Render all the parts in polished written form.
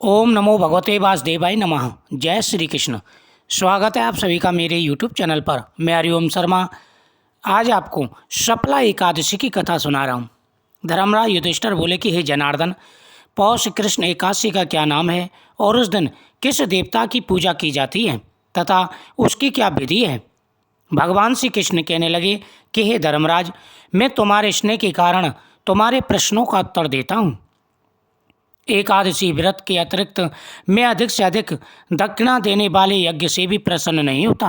ओम नमो भगवते वासुदेवाय नमः। जय श्री कृष्ण। स्वागत है आप सभी का मेरे यूट्यूब चैनल पर। मैं हरिओम शर्मा आज आपको शपला एकादशी की कथा सुना रहा हूँ। धर्मराज युधिष्ठिर बोले कि हे जनार्दन, पौष कृष्ण एकादशी का क्या नाम है और उस दिन किस देवता की पूजा की जाती है तथा उसकी क्या विधि है। भगवान श्री कृष्ण कहने लगे कि हे धर्मराज, मैं तुम्हारे स्नेह के कारण तुम्हारे प्रश्नों का उत्तर देता हूँ। एकादशी व्रत के अतिरिक्त मैं अधिक से अधिक दक्षिणा देने वाले यज्ञ से भी प्रसन्न नहीं होता।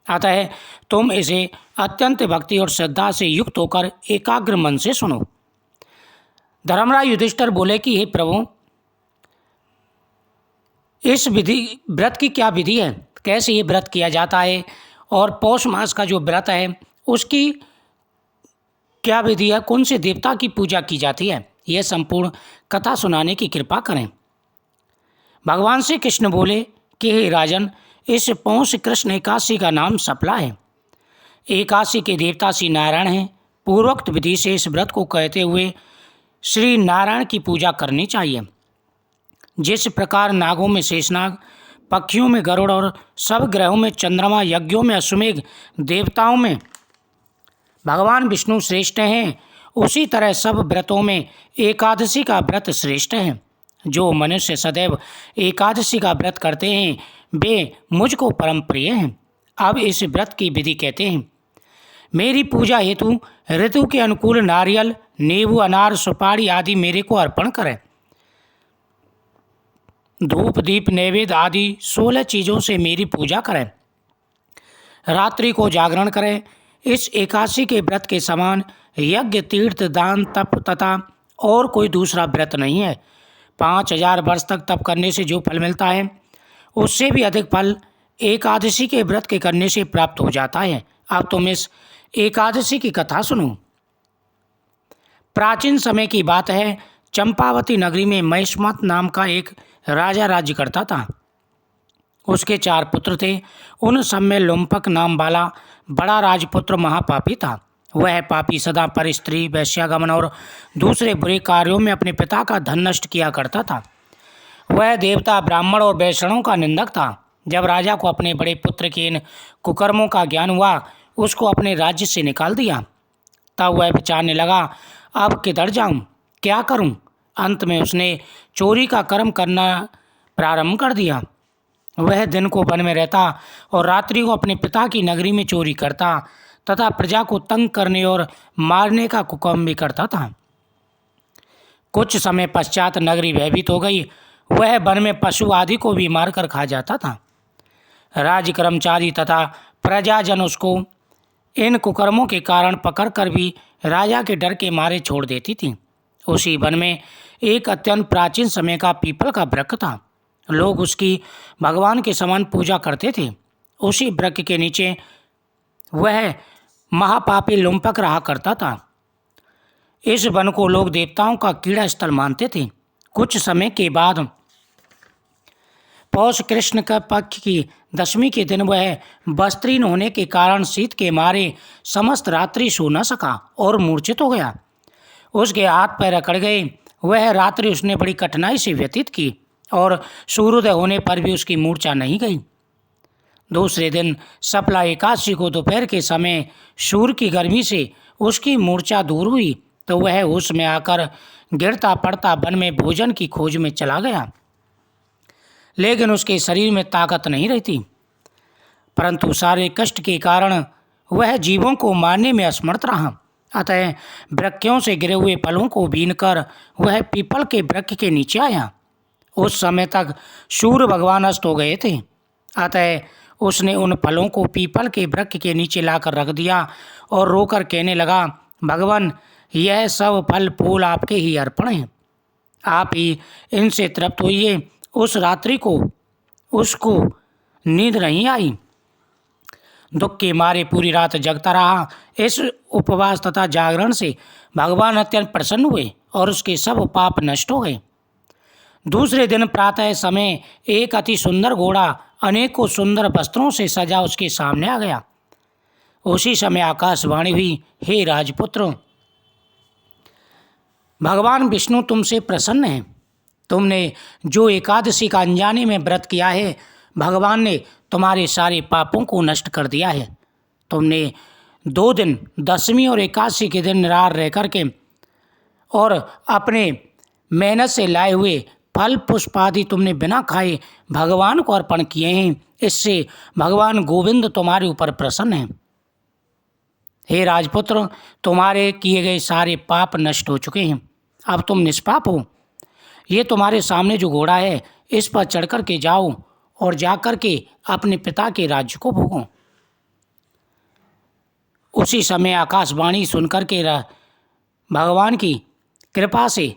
अतः तुम इसे अत्यंत भक्ति और श्रद्धा से युक्त होकर एकाग्र मन से सुनो। धर्मराज युधिष्ठिर बोले कि हे प्रभु, इस विधि व्रत की क्या विधि है, कैसे ये व्रत किया जाता है और पौष मास का जो व्रत है उसकी क्या विधि है, कौन से देवता की पूजा की जाती है, यह संपूर्ण कथा सुनाने की कृपा करें। भगवान श्री कृष्ण बोले कि हे राजन, इस पौष कृष्ण एकादशी का नाम शपला है। एकादशी के देवता श्री नारायण हैं। पूर्वोक्त विधि से इस व्रत को कहते हुए श्री नारायण की पूजा करनी चाहिए। जिस प्रकार नागों में शेषनाग, पक्षियों में गरुड़ और सब ग्रहों में चंद्रमा, यज्ञों में अश्वमेघ, देवताओं में भगवान विष्णु श्रेष्ठ हैं, उसी तरह सब व्रतों में एकादशी का व्रत श्रेष्ठ है। जो मनुष्य सदैव एकादशी का व्रत करते हैं वे मुझको परम प्रिय हैं। अब इस व्रत की विधि कहते हैं। मेरी पूजा हेतु ऋतु के अनुकूल नारियल, नींबू, अनार, सुपारी आदि मेरे को अर्पण करें। धूप, दीप, नैवेद्य आदि 16 चीज़ों से मेरी पूजा करें। रात्रि को जागरण करें। इस एकादशी के व्रत के समान यज्ञ, तीर्थ, दान, तप तथा और कोई दूसरा व्रत नहीं है। 5000 वर्ष तक तप करने से जो फल मिलता है उससे भी अधिक फल एकादशी के व्रत के करने से प्राप्त हो जाता है। अब तुम इस एकादशी की कथा सुनो। प्राचीन समय की बात है। चंपावती नगरी में महिष्मत नाम का एक राजा राज्य करता था। उसके 4 पुत्र थे। उन सब में लुम्पक नाम वाला बड़ा राजपुत्र महापापी था। वह पापी सदा पर स्त्री, वैश्यागमन और दूसरे बुरे कार्यों में अपने पिता का धन नष्ट किया करता था। वह देवता, ब्राह्मण और वैष्णवों का निंदक था। जब राजा को अपने बड़े पुत्र के इन कुकर्मों का ज्ञान हुआ, उसको अपने राज्य से निकाल दिया। तब वह विचारने लगा, अब किधर जाऊं, क्या करूं। अंत में उसने चोरी का कर्म करना प्रारंभ कर दिया। वह दिन को वन में रहता और रात्रि को अपने पिता की नगरी में चोरी करता तथा प्रजा को तंग करने और मारने का कुकर्म भी करता था। कुछ समय पश्चात नगरी भयभीत हो गई। वह वन में पशु आदि को भी मारकर खा जाता था। राज कर्मचारी तथा प्रजाजन उसको इन कुकर्मों के कारण पकड़कर भी राजा के डर के मारे छोड़ देती थी। उसी वन में एक अत्यंत प्राचीन समय का पीपल का वृक्ष था। लोग उसकी भगवान के समान पूजा करते थे। उसी वृक्ष के नीचे वह महापापी लुम्पक रहा करता था। इस वन को लोग देवताओं का कीड़ा स्थल मानते थे। कुछ समय के बाद पौष कृष्ण का पक्ष की दशमी के दिन वह वस्त्रहीन होने के कारण शीत के मारे समस्त रात्रि सो न सका और मूर्छित हो गया। उसके हाथ पैर अकड़ गए। वह रात्रि उसने बड़ी कठिनाई से व्यतीत की और सूर्योदय होने पर भी उसकी मूर्छा नहीं गई। दूसरे दिन शपला एकादशी को दोपहर के समय सूर्य की गर्मी से उसकी मूर्छा दूर हुई तो वह होश में आकर गिरता पड़ता वन में भोजन की खोज में चला गया। लेकिन उसके शरीर में ताकत नहीं रहती, परंतु सारे कष्ट के कारण वह जीवों को मारने में असमर्थ रहा। अतः वृक्षों से गिरे हुए फलों को बीनकर वह पीपल के वृक्ष के नीचे आया। उस समय तक सूर्य भगवान अस्त हो गए थे। अतः उसने उन फलों को पीपल के वृक्ष के नीचे लाकर रख दिया और रोकर कहने लगा, भगवान, यह सब फल फूल आपके ही अर्पण हैं। आप ही इनसे तृप्त होइए। उस रात्रि को उसको नींद नहीं आई। दुख के मारे पूरी रात जगता रहा। इस उपवास तथा जागरण से भगवान अत्यंत प्रसन्न हुए और उसके सब पाप नष्ट हो गए। दूसरे दिन प्रातः समय एक अति सुंदर घोड़ा अनेकों सुंदर वस्त्रों से सजा उसके सामने आ गया। उसी समय आकाशवाणी हुई, हे राजपुत्र, भगवान विष्णु तुमसे प्रसन्न हैं। तुमने जो एकादशी का अनजाने में व्रत किया है, भगवान ने तुम्हारे सारे पापों को नष्ट कर दिया है। तुमने 2 दिन दशमी और एकादशी के दिन निराहार रह करके और अपने मेहनत से लाए हुए फल पुष्प आदि तुमने बिना खाए भगवान को अर्पण किए हैं। इससे भगवान गोविंद तुम्हारे ऊपर प्रसन्न हैं। हे राजपुत्र, तुम्हारे किए गए सारे पाप नष्ट हो चुके हैं। अब तुम निष्पाप हो। ये तुम्हारे सामने जो घोड़ा है, इस पर चढ़ कर के जाओ और जाकर के अपने पिता के राज्य को भोगो। उसी समय आकाशवाणी सुनकर के भगवान की कृपा से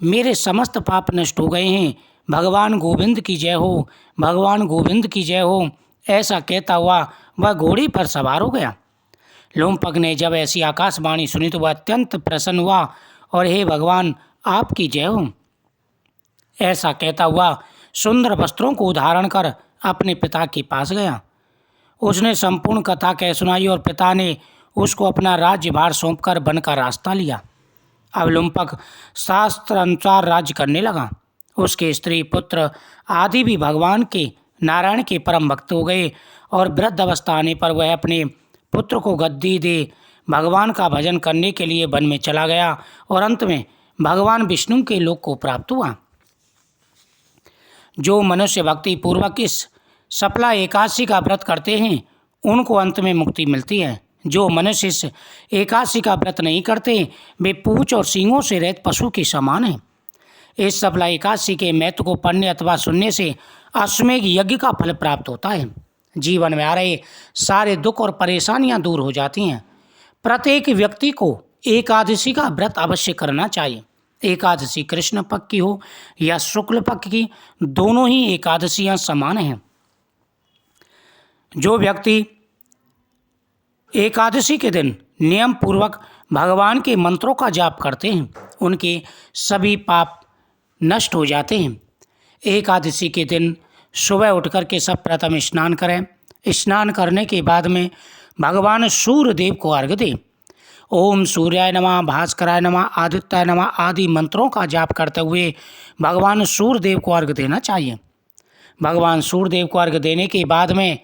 मेरे समस्त पाप नष्ट हो गए हैं। भगवान गोविंद की जय हो, भगवान गोविंद की जय हो, ऐसा कहता हुआ वह घोड़े पर सवार हो गया। लोमपक ने जब ऐसी आकाशवाणी सुनी तो वह अत्यंत प्रसन्न हुआ और हे भगवान, आपकी जय हो, ऐसा कहता हुआ सुंदर वस्त्रों को धारण कर अपने पिता के पास गया। उसने संपूर्ण कथा कह सुनाई और पिता ने उसको अपना राज्यभार सौंपकर वन का रास्ता लिया। अब लोमपक शास्त्र अनुसार राज्य करने लगा। उसके स्त्री पुत्र आदि भी भगवान के नारायण के परम भक्त हो गए और वृद्ध अवस्था आने पर वह अपने पुत्र को गद्दी दे भगवान का भजन करने के लिए वन में चला गया और अंत में भगवान विष्णु के लोक को प्राप्त हुआ। जो मनुष्य भक्ति पूर्वक इस सफला एकादशी का व्रत करते हैं, उनको अंत में मुक्ति मिलती है। जो मनुष्य इस एकादशी का व्रत नहीं करते, वे पूंछ और सींगों से रहित पशु के समान हैं। इस सफला एकादशी के महत्व को पढ़ने अथवा सुनने से अश्वमेध यज्ञ का फल प्राप्त होता है। जीवन में आ रहे सारे दुख और परेशानियां दूर हो जाती हैं। प्रत्येक व्यक्ति को एकादशी का व्रत अवश्य करना चाहिए। एकादशी कृष्ण पक्ष की हो या शुक्ल पक्ष की, दोनों ही एकादशियां समान हैं। जो व्यक्ति एकादशी के दिन नियम पूर्वक भगवान के मंत्रों का जाप करते हैं, उनके सभी पाप नष्ट हो जाते हैं। एकादशी के दिन सुबह उठकर के सब प्रथम स्नान करें। स्नान करने के बाद में भगवान सूर्य देव को अर्घ्य दें। ओम सूर्याय नमः, भास्कराय नमः, आदित्याय नमः आदि मंत्रों का जाप करते हुए भगवान सूर्य देव को अर्घ्य देना चाहिए। भगवान सूर्य देव को अर्घ्य देने के बाद में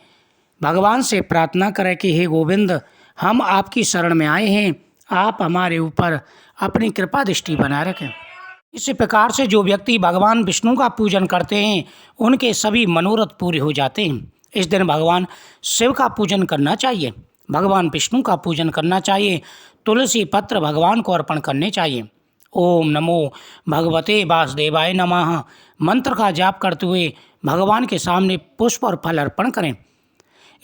भगवान से प्रार्थना करें कि हे गोविंद, हम आपकी शरण में आए हैं, आप हमारे ऊपर अपनी कृपा दृष्टि बनाए रखें। इसी प्रकार से जो व्यक्ति भगवान विष्णु का पूजन करते हैं, उनके सभी मनोरथ पूरे हो जाते हैं। इस दिन भगवान शिव का पूजन करना चाहिए, भगवान विष्णु का पूजन करना चाहिए, तुलसी पत्र भगवान को अर्पण करने चाहिए। ओम नमो भगवते वासुदेवाय नमः मंत्र का जाप करते हुए भगवान के सामने पुष्प और फल अर्पण करें।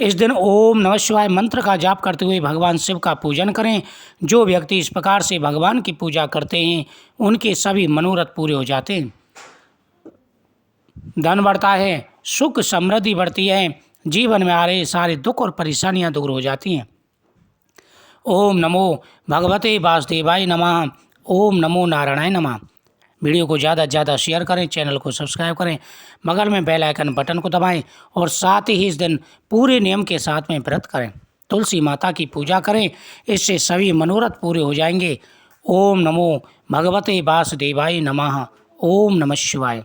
इस दिन ओम नमः शिवाय मंत्र का जाप करते हुए भगवान शिव का पूजन करें। जो व्यक्ति इस प्रकार से भगवान की पूजा करते हैं, उनके सभी मनोरथ पूरे हो जाते हैं। धन बढ़ता है, सुख समृद्धि बढ़ती है, जीवन में आ रहे सारे दुख और परेशानियां दूर हो जाती हैं। ओम नमो भगवते वासुदेवाय नमः, ओम नमो नारायणाय नमः। वीडियो को ज़्यादा से ज़्यादा शेयर करें, चैनल को सब्सक्राइब करें, बगल में बेल आइकन बटन को दबाएं और साथ ही इस दिन पूरे नियम के साथ में व्रत करें। तुलसी माता की पूजा करें, इससे सभी मनोरथ पूरे हो जाएंगे। ओम नमो भगवते वासुदेवाय नमः। ओम नमः शिवाय।